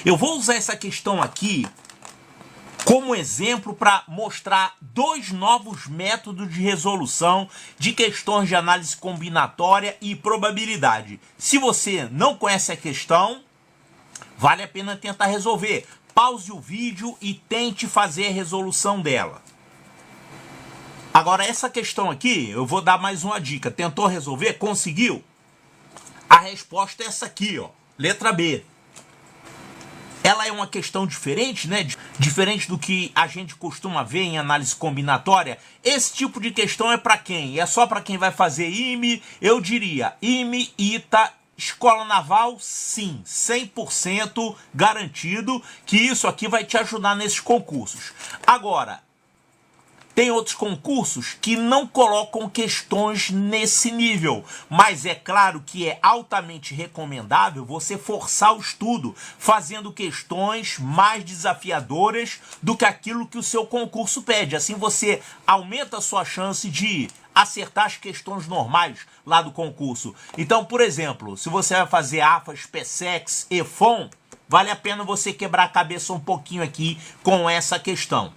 Eu vou usar essa questão aqui como exemplo para mostrar dois novos métodos de resolução de questões de análise combinatória e probabilidade. Se você não conhece a questão, vale a pena tentar resolver. Pause o vídeo e tente fazer a resolução dela. Agora, essa questão aqui, eu vou dar mais uma dica. Tentou resolver? Conseguiu? A resposta é essa aqui, ó. Letra B. Ela é uma questão diferente, né? Diferente do que a gente costuma ver em análise combinatória. Esse tipo de questão é para quem? É só para quem vai fazer IME? Eu diria IME, ITA, Escola Naval, sim, 100% garantido que isso aqui vai te ajudar nesses concursos. Agora, tem outros concursos que não colocam questões nesse nível, mas é claro que é altamente recomendável você forçar o estudo, fazendo questões mais desafiadoras do que aquilo que o seu concurso pede. Assim você aumenta a sua chance de acertar as questões normais lá do concurso. Então, por exemplo, se você vai fazer AFAS, PSEX, EFON, vale a pena você quebrar a cabeça um pouquinho aqui com essa questão.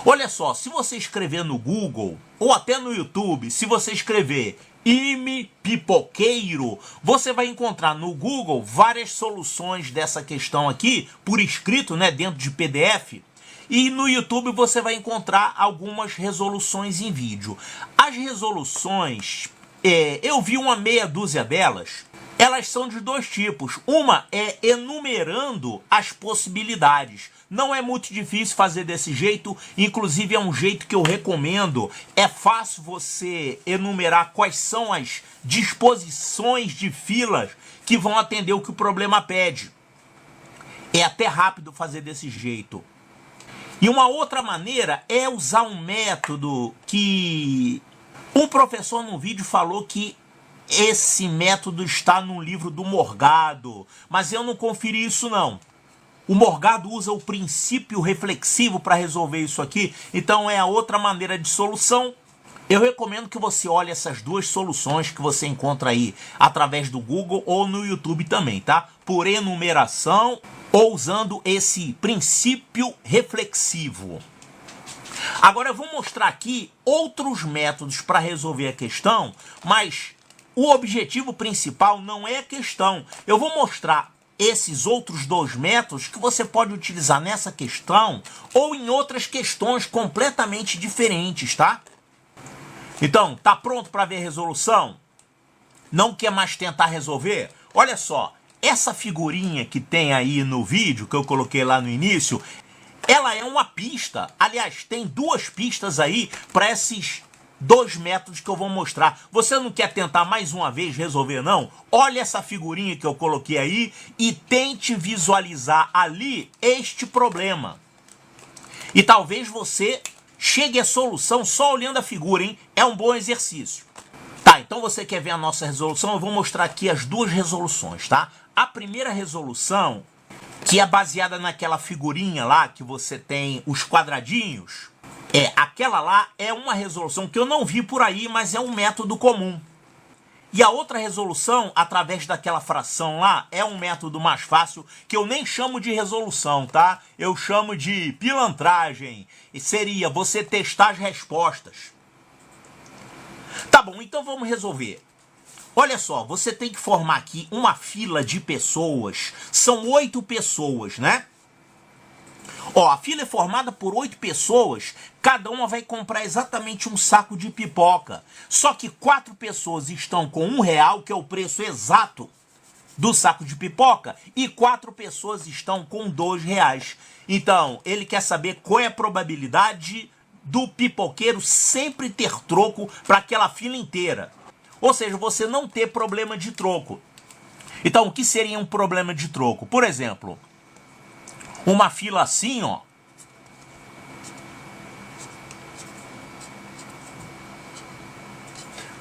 Olha só, se você escrever no Google ou até no YouTube, se você escrever IME pipoqueiro, você vai encontrar no Google várias soluções dessa questão aqui, por escrito, né, dentro de PDF. E no YouTube você vai encontrar algumas resoluções em vídeo. As resoluções, eu vi uma meia dúzia delas. Elas são de dois tipos. Uma é enumerando as possibilidades. Não é muito difícil fazer desse jeito, inclusive é um jeito que eu recomendo. É fácil você enumerar quais são as disposições de filas que vão atender o que o problema pede. É até rápido fazer desse jeito. E uma outra maneira é usar um método que um professor no vídeo falou que esse método está no livro do Morgado, mas eu não conferi isso não. O Morgado usa o princípio reflexivo para resolver isso aqui, então é a outra maneira de solução. Eu recomendo que você olhe essas duas soluções que você encontra aí através do Google ou no YouTube também, tá? Por enumeração ou usando esse princípio reflexivo. Agora eu vou mostrar aqui outros métodos para resolver a questão, mas o objetivo principal não é a questão. Eu vou mostrar esses outros dois métodos que você pode utilizar nessa questão ou em outras questões completamente diferentes, tá? Então, tá pronto para ver a resolução? Não quer mais tentar resolver? Olha só, essa figurinha que tem aí no vídeo, que eu coloquei lá no início, ela é uma pista. Aliás, tem duas pistas aí para esses dois métodos que eu vou mostrar. Você não quer tentar mais uma vez resolver, não? Olha essa figurinha que eu coloquei aí e tente visualizar ali este problema. E talvez você chegue à solução só olhando a figura, hein? É um bom exercício. Tá, então você quer ver a nossa resolução? Eu vou mostrar aqui as duas resoluções, tá? A primeira resolução, que é baseada naquela figurinha lá que você tem os quadradinhos, aquela lá é uma resolução que eu não vi por aí, mas é um método comum. E a outra resolução, através daquela fração lá, é um método mais fácil, que eu nem chamo de resolução, tá? Eu chamo de pilantragem. E seria você testar as respostas. Tá bom, então vamos resolver. Olha só, você tem que formar aqui uma fila de pessoas. São 8 pessoas, né? Ó, a fila é formada por 8 pessoas, cada uma vai comprar exatamente um saco de pipoca. Só que 4 pessoas estão com R$1, que é o preço exato do saco de pipoca, e 4 pessoas estão com R$2. Então, ele quer saber qual é a probabilidade do pipoqueiro sempre ter troco para aquela fila inteira. Ou seja, você não ter problema de troco. Então, o que seria um problema de troco? Por exemplo, uma fila assim, ó.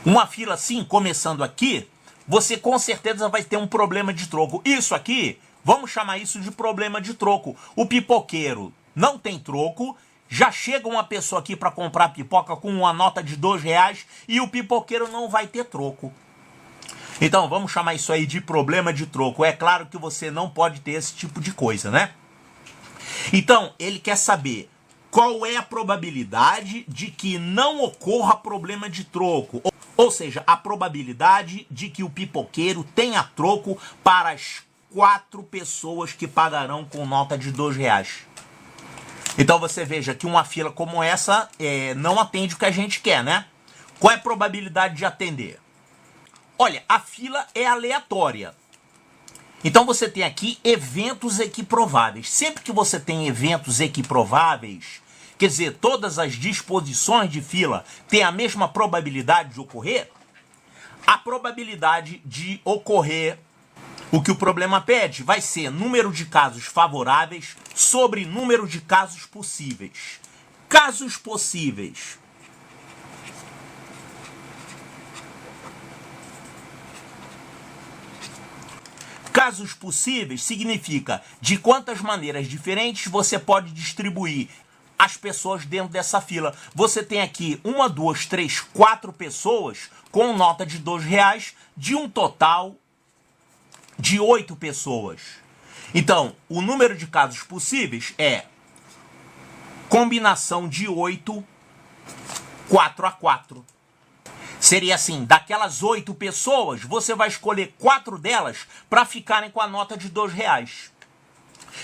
Uma fila assim, começando aqui, você com certeza vai ter um problema de troco. Isso aqui, vamos chamar isso de problema de troco. O pipoqueiro não tem troco, já chega uma pessoa aqui para comprar pipoca com uma nota de R$2 e o pipoqueiro não vai ter troco. Então, vamos chamar isso aí de problema de troco. É claro que você não pode ter esse tipo de coisa, né? Então, ele quer saber qual é a probabilidade de que não ocorra problema de troco. Ou seja, a probabilidade de que o pipoqueiro tenha troco para as 4 pessoas que pagarão com nota de R$2. Então você veja que uma fila como essa não atende o que a gente quer, né? Qual é a probabilidade de atender? Olha, a fila é aleatória. Então você tem aqui eventos equiprováveis. Sempre que você tem eventos equiprováveis, quer dizer, todas as disposições de fila têm a mesma probabilidade de ocorrer, a probabilidade de ocorrer o que o problema pede vai ser número de casos favoráveis sobre número de casos possíveis. Casos possíveis. Casos possíveis significa de quantas maneiras diferentes você pode distribuir as pessoas dentro dessa fila. Você tem aqui 1, 2, 3, 4 pessoas com nota de R$2 de um total de 8 pessoas. Então, o número de casos possíveis é combinação de 8, 4 a 4. Seria assim, daquelas 8 pessoas, você vai escolher 4 delas para ficarem com a nota de R$2.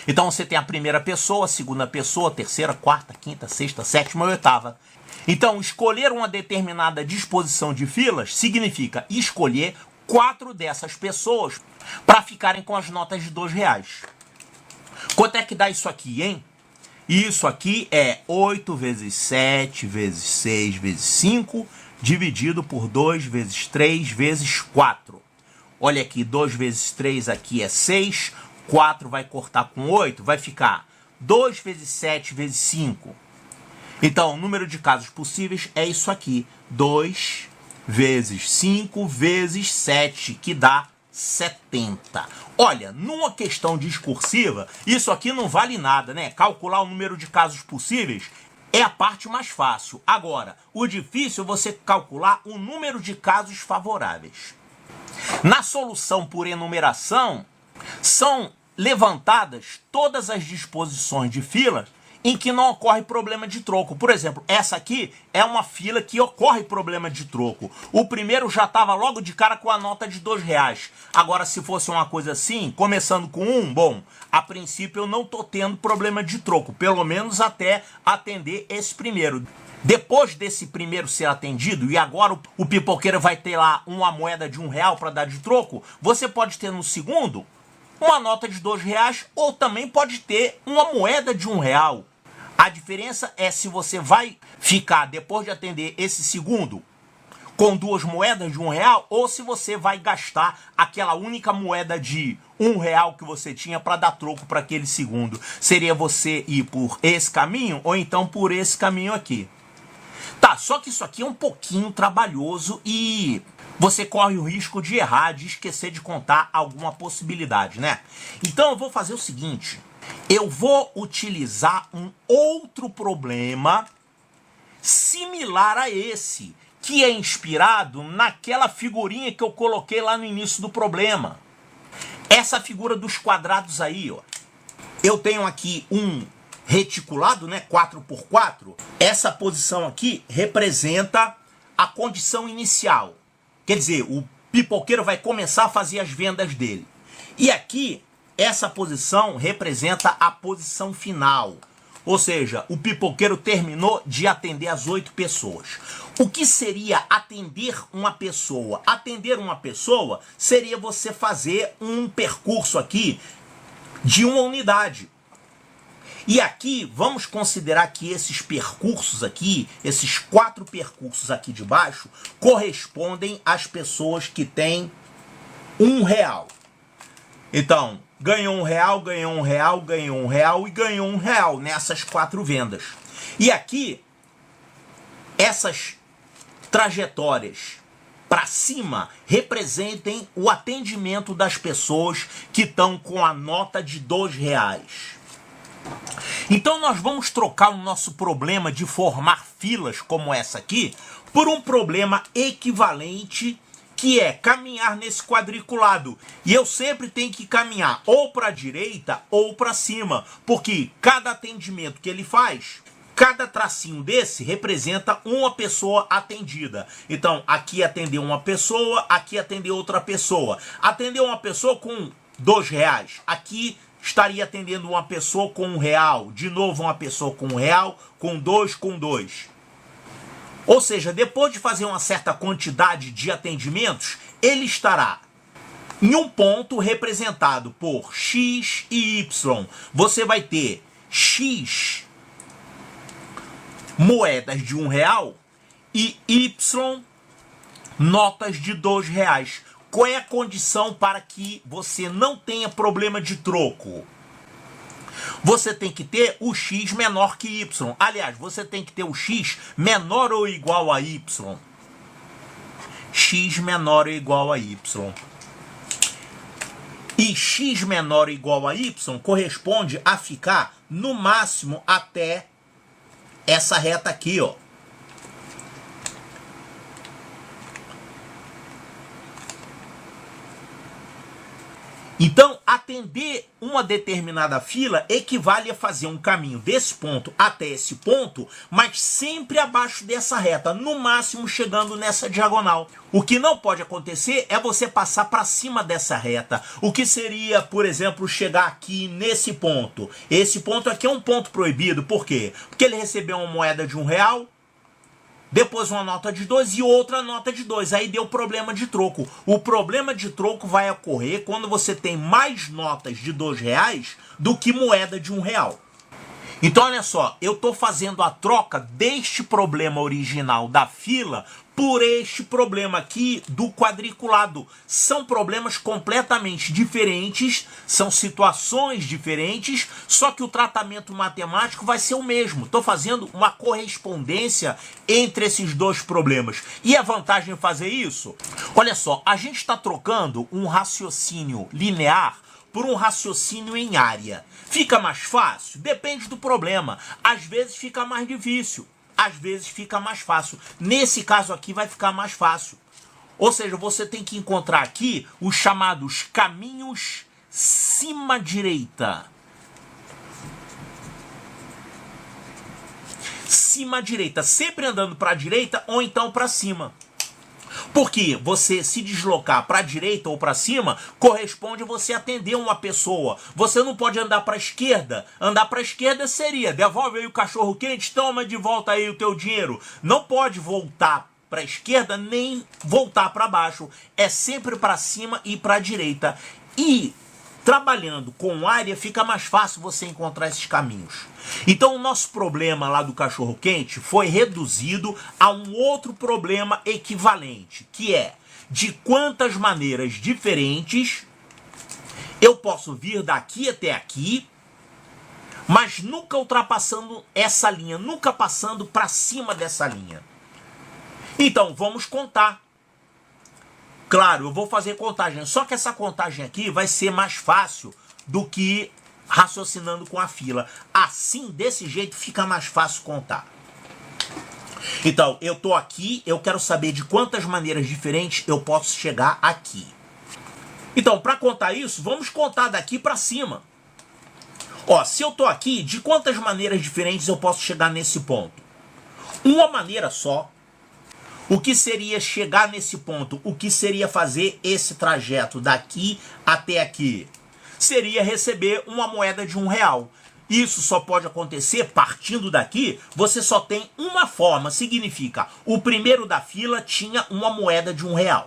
Então você tem a primeira pessoa, a segunda pessoa, a terceira, a quarta, a quinta, a sexta, a sétima e a oitava. Então, escolher uma determinada disposição de filas significa escolher 4 dessas pessoas para ficarem com as notas de R$2. Quanto é que dá isso aqui, hein? Isso aqui é 8 vezes 7 vezes 6 vezes 5 dividido por 2 vezes 3 vezes 4. Olha aqui, 2 vezes 3 aqui é 6, 4 vai cortar com 8, vai ficar 2 vezes 7 vezes 5. Então, o número de casos possíveis é isso aqui, 2 vezes 5 vezes 7, que dá 70. Olha, numa questão discursiva, isso aqui não vale nada, né? Calcular o número de casos possíveis é a parte mais fácil. Agora, o difícil é você calcular o número de casos favoráveis. Na solução por enumeração, são levantadas todas as disposições de fila em que não ocorre problema de troco. Por exemplo, essa aqui é uma fila que ocorre problema de troco. O primeiro já estava logo de cara com a nota de R$2. Agora, se fosse uma coisa assim, começando com 1, bom, a princípio eu não estou tendo problema de troco, pelo menos até atender esse primeiro. Depois desse primeiro ser atendido, e agora o pipoqueiro vai ter lá uma moeda de R$1 para dar de troco, você pode ter no segundo uma nota de R$2 ou também pode ter uma moeda de R$1. A diferença é se você vai ficar, depois de atender esse segundo, com 2 moedas de R$1 ou se você vai gastar aquela única moeda de R$1 que você tinha para dar troco para aquele segundo. Seria você ir por esse caminho ou então por esse caminho aqui. Tá, só que isso aqui é um pouquinho trabalhoso e você corre o risco de errar, de esquecer de contar alguma possibilidade, né? Então eu vou fazer o seguinte, eu vou utilizar um outro problema similar a esse, que é inspirado naquela figurinha que eu coloquei lá no início do problema. Essa figura dos quadrados aí, ó. Eu tenho aqui um reticulado, né, 4x4. Essa posição aqui representa a condição inicial. Quer dizer, o pipoqueiro vai começar a fazer as vendas dele. E aqui, essa posição representa a posição final. Ou seja, o pipoqueiro terminou de atender as 8 pessoas. O que seria atender uma pessoa? Atender uma pessoa seria você fazer um percurso aqui de uma unidade. E aqui, vamos considerar que esses percursos aqui, esses 4 percursos aqui de baixo, correspondem às pessoas que têm R$1. Então, ganhou R$1, ganhou R$1, ganhou R$1 e ganhou R$1 nessas 4 vendas. E aqui, essas trajetórias para cima representem o atendimento das pessoas que estão com a nota de R$2. Então nós vamos trocar o nosso problema de formar filas como essa aqui por um problema equivalente que é caminhar nesse quadriculado. E eu sempre tenho que caminhar ou para a direita ou para cima, porque cada atendimento que ele faz, cada tracinho desse representa uma pessoa atendida. Então, aqui atendeu uma pessoa, aqui atendeu outra pessoa. Atendeu uma pessoa com R$2. Aqui estaria atendendo uma pessoa com R$1. De novo, uma pessoa com R$1, com 2, com 2. Ou seja, depois de fazer uma certa quantidade de atendimentos, ele estará em um ponto representado por X e Y. Você vai ter X moedas de R$1 e Y notas de R$2. Qual é a condição para que você não tenha problema de troco? Você tem que ter o X menor que Y. Aliás, você tem que ter o X menor ou igual a Y. X menor ou igual a Y. E X menor ou igual a Y corresponde a ficar no máximo até essa reta aqui, ó. Então, atender uma determinada fila equivale a fazer um caminho desse ponto até esse ponto, mas sempre abaixo dessa reta, no máximo chegando nessa diagonal. O que não pode acontecer é você passar para cima dessa reta. O que seria, por exemplo, chegar aqui nesse ponto. Esse ponto aqui é um ponto proibido. Por quê? Porque ele recebeu uma moeda de R$1, depois uma nota de 2 e outra nota de 2. Aí deu problema de troco. O problema de troco vai ocorrer quando você tem mais notas de R$2 do que moeda de R$1. Então, olha só, eu estou fazendo a troca deste problema original da fila por este problema aqui do quadriculado. São problemas completamente diferentes, são situações diferentes, só que o tratamento matemático vai ser o mesmo. Estou fazendo uma correspondência entre esses dois problemas. E a vantagem em fazer isso? Olha só, a gente está trocando um raciocínio linear por um raciocínio em área. Fica mais fácil? Depende do problema. Às vezes fica mais difícil. Às vezes fica mais fácil. Nesse caso aqui vai ficar mais fácil. Ou seja, você tem que encontrar aqui os chamados caminhos cima-direita. Cima-direita. Sempre andando para a direita ou então para cima. Porque você se deslocar para a direita ou para cima corresponde a você atender uma pessoa. Você não pode andar para a esquerda. Andar para a esquerda seria: devolve aí o cachorro quente, toma de volta aí o teu dinheiro. Não pode voltar para a esquerda nem voltar para baixo. É sempre para cima e para a direita. E trabalhando com área fica mais fácil você encontrar esses caminhos. Então o nosso problema lá do cachorro quente foi reduzido a um outro problema equivalente, que é de quantas maneiras diferentes eu posso vir daqui até aqui, mas nunca ultrapassando essa linha, nunca passando para cima dessa linha. Então vamos contar. Claro, eu vou fazer contagem, só que essa contagem aqui vai ser mais fácil do que raciocinando com a fila. Assim, desse jeito, fica mais fácil contar. Então, eu tô aqui, eu quero saber de quantas maneiras diferentes eu posso chegar aqui. Então, para contar isso, vamos contar daqui para cima. Ó, se eu tô aqui, de quantas maneiras diferentes eu posso chegar nesse ponto? Uma maneira só. O que seria chegar nesse ponto? O que seria fazer esse trajeto daqui até aqui? Seria receber uma moeda de R$1. Isso só pode acontecer partindo daqui. Você só tem uma forma. Significa, o primeiro da fila tinha uma moeda de R$1.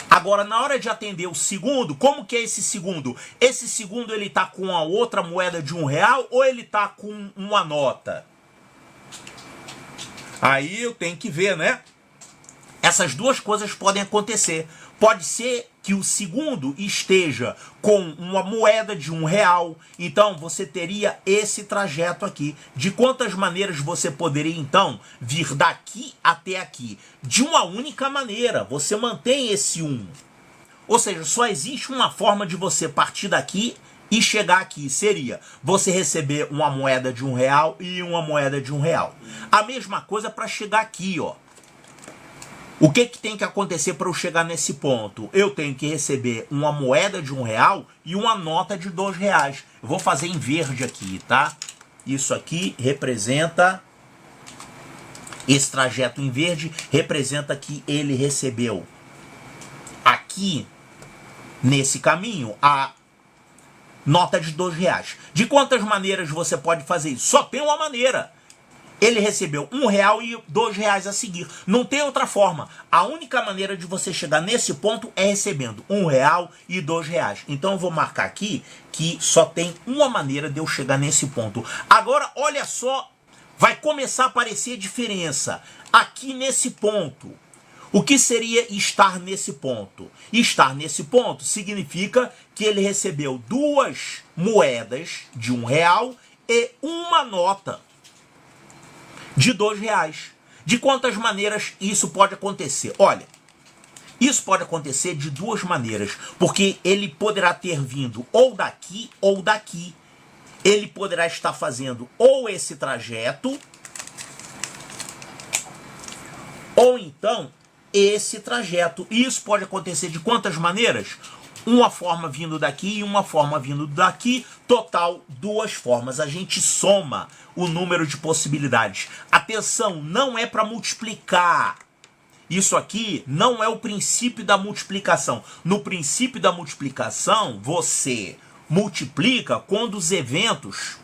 Agora, na hora de atender o segundo, como que é esse segundo? Esse segundo, ele tá com a outra moeda de R$1 ou ele tá com uma nota? Aí eu tenho que ver, né? Essas duas coisas podem acontecer. Pode ser que o segundo esteja com uma moeda de R$1. Então, você teria esse trajeto aqui. De quantas maneiras você poderia, então, vir daqui até aqui? De uma única maneira. Você mantém esse 1. Ou seja, só existe uma forma de você partir daqui e chegar aqui. Seria você receber uma moeda de R$1 e uma moeda de R$1. A mesma coisa para chegar aqui, ó. O que tem que acontecer para eu chegar nesse ponto? Eu tenho que receber uma moeda de R$1 e uma nota de R$2. Eu vou fazer em verde aqui, tá? Isso aqui representa... Esse trajeto em verde representa que ele recebeu aqui, nesse caminho, a nota de R$2. De quantas maneiras você pode fazer isso? Só tem uma maneira. Ele recebeu R$1 e R$2 a seguir. Não tem outra forma. A única maneira de você chegar nesse ponto é recebendo R$1 e R$2. Então eu vou marcar aqui que só tem uma maneira de eu chegar nesse ponto. Agora, olha só, vai começar a aparecer diferença aqui nesse ponto. O que seria estar nesse ponto? Estar nesse ponto significa que ele recebeu 2 moedas de R$1 e uma nota de R$2. De quantas maneiras isso pode acontecer? Olha, isso pode acontecer de 2 maneiras, porque ele poderá ter vindo ou daqui ou daqui. Ele poderá estar fazendo ou esse trajeto, ou então esse trajeto. E isso pode acontecer de quantas maneiras? Uma forma vindo daqui e uma forma vindo daqui. Total, 2 formas. A gente soma o número de possibilidades. Atenção, não é para multiplicar. Isso aqui não é o princípio da multiplicação. No princípio da multiplicação, você multiplica quando os eventos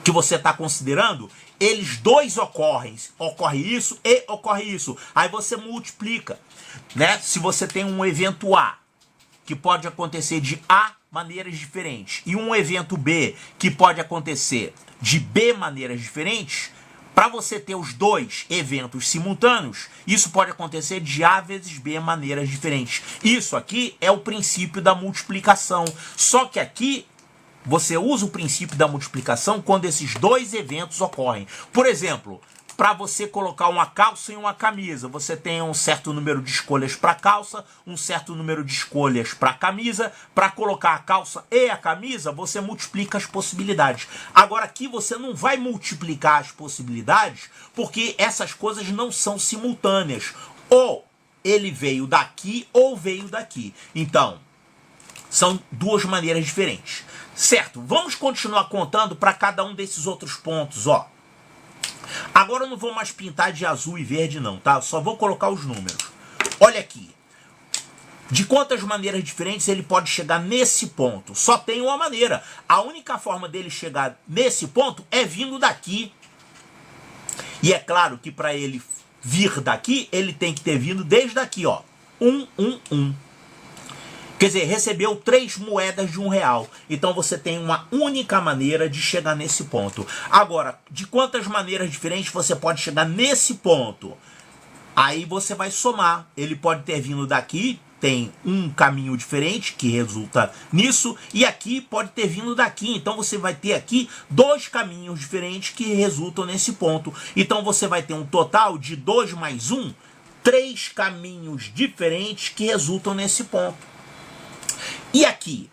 que você está considerando, eles dois ocorrem. Ocorre isso e ocorre isso. Aí você multiplica, né? Se você tem um evento A, que pode acontecer de A maneiras diferentes, e um evento B, que pode acontecer de B maneiras diferentes, para você ter os 2 eventos simultâneos, isso pode acontecer de A vezes B maneiras diferentes. Isso aqui é o princípio da multiplicação. Só que aqui você usa o princípio da multiplicação quando esses 2 eventos ocorrem. Por exemplo, para você colocar uma calça e uma camisa, você tem um certo número de escolhas para calça, um certo número de escolhas para camisa. Para colocar a calça e a camisa, você multiplica as possibilidades. Agora aqui você não vai multiplicar as possibilidades, porque essas coisas não são simultâneas. Ou ele veio daqui ou veio daqui. Então, são 2 maneiras diferentes. Certo? Vamos continuar contando para cada um desses outros pontos, ó. Agora eu não vou mais pintar de azul e verde não, tá? Só vou colocar os números. Olha aqui. De quantas maneiras diferentes ele pode chegar nesse ponto? Só tem uma maneira. A única forma dele chegar nesse ponto é vindo daqui. E é claro que para ele vir daqui, ele tem que ter vindo desde aqui, ó. 1, 1, 1. Quer dizer, recebeu 3 moedas de R$1. Então você tem uma única maneira de chegar nesse ponto. Agora, de quantas maneiras diferentes você pode chegar nesse ponto? Aí você vai somar. Ele pode ter vindo daqui, tem um caminho diferente que resulta nisso, e aqui pode ter vindo daqui. Então você vai ter aqui 2 caminhos diferentes que resultam nesse ponto. Então você vai ter um total de 2 mais 1, 3 caminhos diferentes que resultam nesse ponto. E aqui,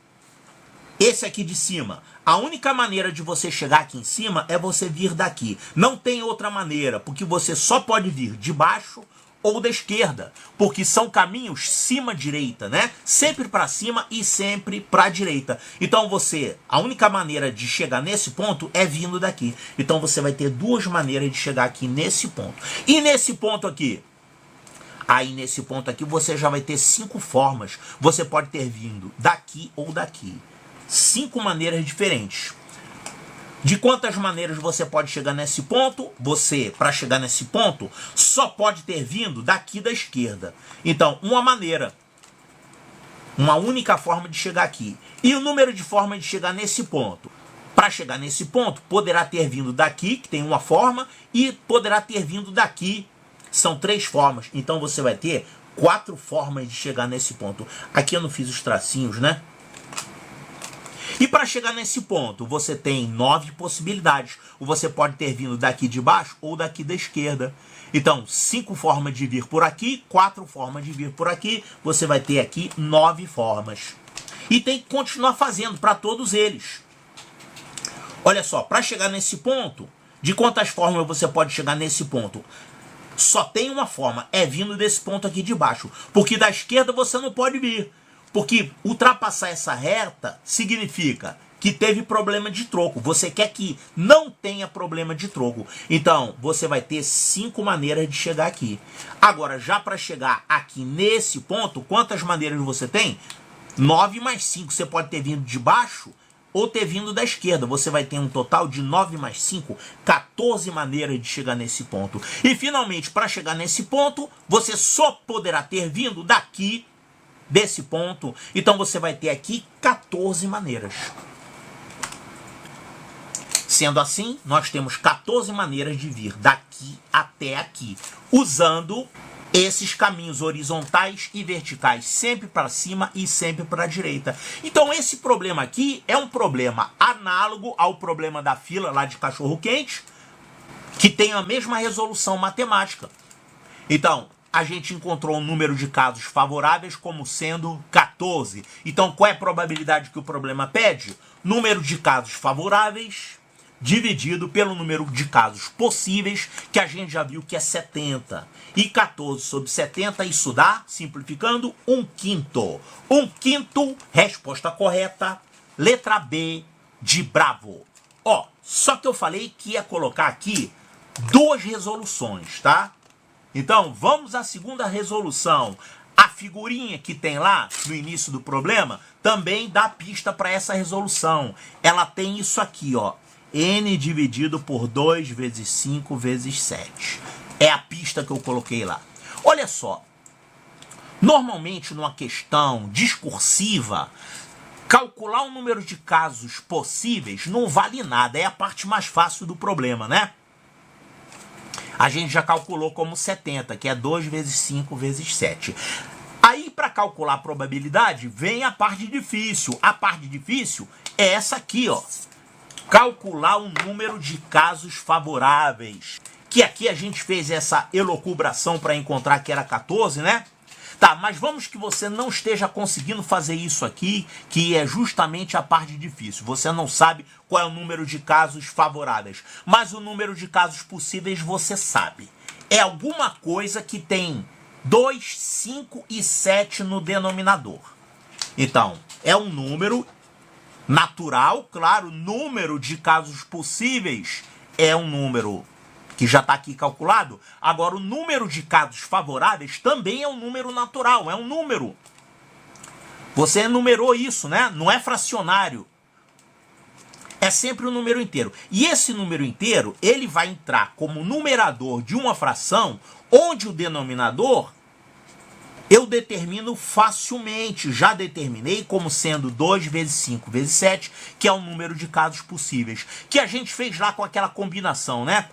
esse aqui de cima, a única maneira de você chegar aqui em cima é você vir daqui. Não tem outra maneira, porque você só pode vir de baixo ou da esquerda, porque são caminhos cima-direita, né? Sempre para cima e sempre para a direita. Então a única maneira de chegar nesse ponto é vindo daqui. Então você vai ter 2 maneiras de chegar aqui nesse ponto. E nesse ponto aqui? Aí nesse ponto aqui você já vai ter 5 formas. Você pode ter vindo daqui ou daqui. 5 maneiras diferentes. De quantas maneiras você pode chegar nesse ponto? Você, para chegar nesse ponto, só pode ter vindo daqui da esquerda. Então, uma maneira. Uma única forma de chegar aqui. E o número de formas de chegar nesse ponto? Para chegar nesse ponto, poderá ter vindo daqui, que tem uma forma, e poderá ter vindo daqui. São 3 formas. Então você vai ter 4 formas de chegar nesse ponto. Aqui eu não fiz os tracinhos, né? E para chegar nesse ponto, você tem 9 possibilidades. Você pode ter vindo daqui de baixo ou daqui da esquerda. Então, 5 formas de vir por aqui, 4 formas de vir por aqui. Você vai ter aqui 9 formas. E tem que continuar fazendo para todos eles. Olha só, para chegar nesse ponto, de quantas formas você pode chegar nesse ponto? só tem uma forma, é vindo desse ponto aqui de baixo. Porque da esquerda você não pode vir. Porque ultrapassar essa reta significa que teve problema de troco. Você quer que não tenha problema de troco. Então, você vai ter 5 maneiras de chegar aqui. Agora, já para chegar aqui nesse ponto, quantas maneiras você tem? 9 mais 5. Você pode ter vindo de baixo ou ter vindo da esquerda. Você vai ter um total de 9 mais 5, 14 maneiras de chegar nesse ponto. E, finalmente, para chegar nesse ponto, você só poderá ter vindo daqui, desse ponto. Então, você vai ter aqui 14 maneiras. Sendo assim, nós temos 14 maneiras de vir daqui até aqui, usando esses caminhos horizontais e verticais, sempre para cima e sempre para a direita. Então esse problema aqui é um problema análogo ao problema da fila lá de cachorro-quente, que tem a mesma resolução matemática. Então, a gente encontrou um número de casos favoráveis como sendo 14. Então, qual é a probabilidade que o problema pede? Número de casos favoráveis dividido pelo número de casos possíveis, que a gente já viu que é 70. E 14 sobre 70, isso dá, simplificando, 1/5. 1/5, resposta correta, letra B de Bravo. Ó, só que eu falei que ia colocar aqui 2 resoluções, tá? Então, vamos à segunda resolução. A figurinha que tem lá no início do problema também dá pista para essa resolução. Ela tem isso aqui, ó. N dividido por 2 vezes 5 vezes 7. É a pista que eu coloquei lá. Olha só. Normalmente, numa questão discursiva, calcular o número de casos possíveis não vale nada. É a parte mais fácil do problema, né? A gente já calculou como 70, que é 2 vezes 5 vezes 7. Aí, para calcular a probabilidade, vem a parte difícil. A parte difícil é essa aqui, ó. Calcular o número de casos favoráveis. Que aqui a gente fez essa elucubração para encontrar que era 14, né? Tá, mas vamos que você não esteja conseguindo fazer isso aqui, que é justamente a parte difícil. Você não sabe qual é o número de casos favoráveis. Mas o número de casos possíveis você sabe. É alguma coisa que tem 2, 5 e 7 no denominador. Então, é um número natural, claro, número de casos possíveis é um número que já está aqui calculado. Agora, o número de casos favoráveis também é um número natural, é um número. Você enumerou isso, né? Não é fracionário. É sempre um número inteiro. E esse número inteiro, ele vai entrar como numerador de uma fração, onde o denominador eu determino facilmente, já determinei como sendo 2 vezes 5 vezes 7, que é o número de casos possíveis. Que a gente fez lá com aquela combinação, né?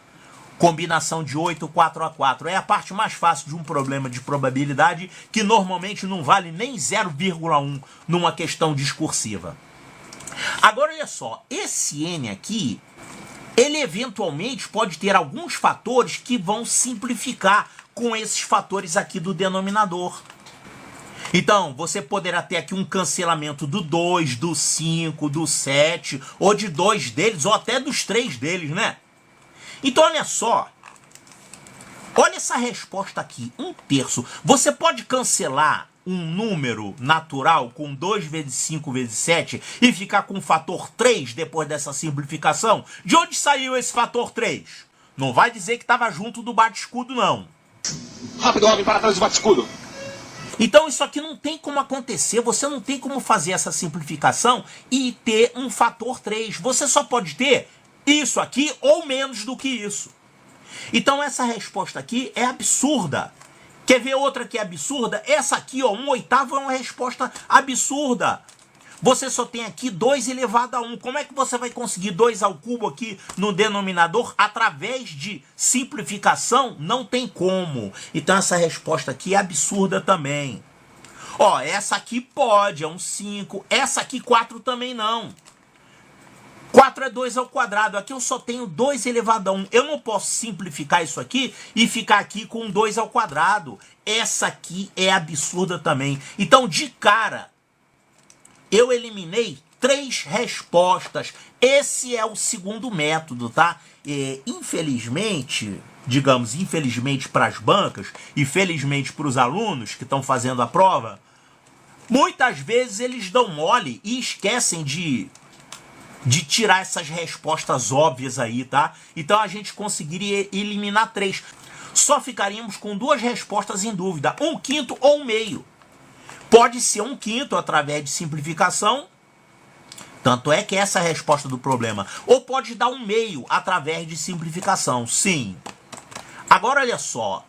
Combinação de 8, 4 a 4. É a parte mais fácil de um problema de probabilidade, que normalmente não vale nem 0,1 numa questão discursiva. Agora, olha só, esse N aqui, ele eventualmente pode ter alguns fatores que vão simplificar com esses fatores aqui do denominador. Então, você poderá ter aqui um cancelamento do 2, do 5, do 7, ou de 2 deles, ou até dos 3 deles, né? Então, olha só. Olha essa resposta aqui, 1/3. Você pode cancelar um número natural com 2 vezes 5 vezes 7 e ficar com o fator 3 depois dessa simplificação? De onde saiu esse fator 3? Não vai dizer que estava junto do bate-escudo, não. Rápido, homem, para trás do bate-escudo. Então isso aqui não tem como acontecer, você não tem como fazer essa simplificação e ter um fator 3. Você só pode ter isso aqui ou menos do que isso. Então essa resposta aqui é absurda. Quer ver outra que é absurda? Essa aqui, ó, 1/8 é uma resposta absurda. Você só tem aqui 2 elevado a 1. Como é que você vai conseguir 2 ao cubo aqui no denominador? Através de simplificação? Não tem como. Então essa resposta aqui é absurda também. Ó, essa aqui pode, é um 5. Essa aqui 4 também não. 4 é 2 ao quadrado. Aqui eu só tenho 2 elevado a 1. Eu não posso simplificar isso aqui e ficar aqui com 2 ao quadrado. Essa aqui é absurda também. Então, de cara, eu eliminei 3 respostas. Esse é o segundo método, tá? Infelizmente, digamos, infelizmente para as bancas e felizmente para os alunos que estão fazendo a prova, muitas vezes eles dão mole e esquecem de tirar essas respostas óbvias aí, tá? Então a gente conseguiria eliminar 3. Só ficaríamos com 2 respostas em dúvida, 1/5 ou 1/2. Pode ser 1/5 através de simplificação, tanto é que essa é a resposta do problema. Ou pode dar 1/2 através de simplificação, sim. Agora olha só,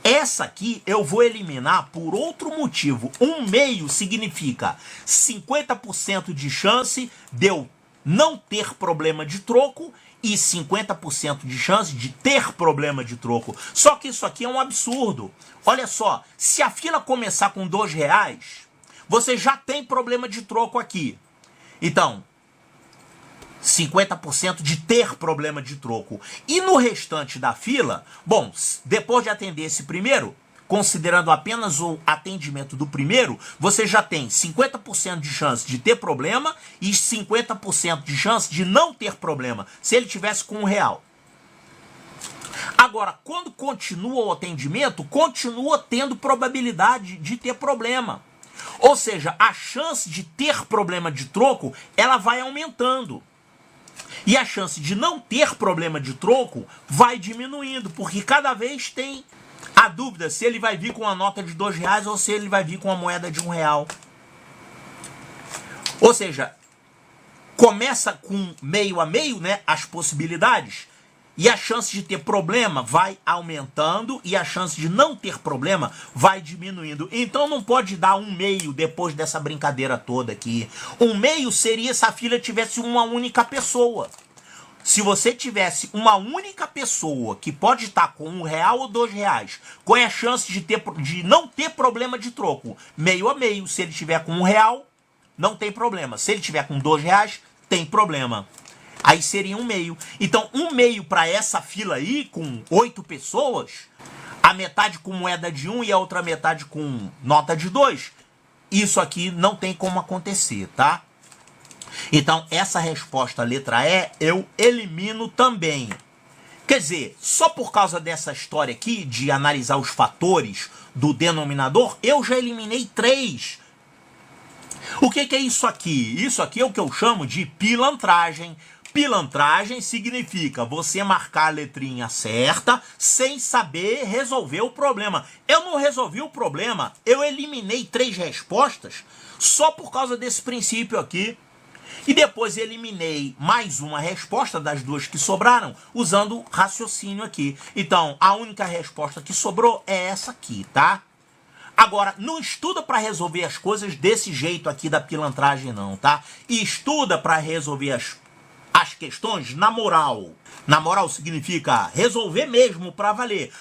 essa aqui eu vou eliminar por outro motivo. 1/2 significa 50% de chance de eu não ter problema de troco e 50% de chance de ter problema de troco. Só que isso aqui é um absurdo. Olha só, se a fila começar com R$2, você já tem problema de troco aqui. Então, 50% de ter problema de troco. E no restante da fila, bom, depois de atender esse primeiro, considerando apenas o atendimento do primeiro, você já tem 50% de chance de ter problema e 50% de chance de não ter problema, se ele tivesse com R$1. Agora, quando continua o atendimento, continua tendo probabilidade de ter problema. Ou seja, a chance de ter problema de troco, ela vai aumentando. E a chance de não ter problema de troco vai diminuindo, porque cada vez tem a dúvida se ele vai vir com uma nota de R$2 ou se ele vai vir com uma moeda de R$1. Ou seja, começa com meio a meio, né, as possibilidades, e a chance de ter problema vai aumentando e a chance de não ter problema vai diminuindo. Então não pode dar 1/2 depois dessa brincadeira toda aqui. 1/2 seria se a fila tivesse uma única pessoa. Se você tivesse uma única pessoa que pode estar com R$1 ou R$2, qual é a chance de não ter problema de troco? Meio a meio. Se ele tiver com R$1, não tem problema. Se ele tiver com R$2, tem problema. Aí seria 1/2. Então, 1/2 para essa fila aí, com 8 pessoas, a metade com moeda de 1 e a outra metade com nota de 2, isso aqui não tem como acontecer, tá? Então, essa resposta, letra E, eu elimino também. Quer dizer, só por causa dessa história aqui, de analisar os fatores do denominador, eu já eliminei 3. O que é isso aqui? Isso aqui é o que eu chamo de pilantragem. Pilantragem significa você marcar a letrinha certa sem saber resolver o problema. Eu não resolvi o problema, eu eliminei 3 respostas só por causa desse princípio aqui. E depois eliminei mais uma resposta das 2 que sobraram, usando raciocínio aqui. Então, a única resposta que sobrou é essa aqui, tá? Agora, não estuda para resolver as coisas desse jeito aqui da pilantragem não, tá? E estuda para resolver as questões na moral. Na moral significa resolver mesmo para valer.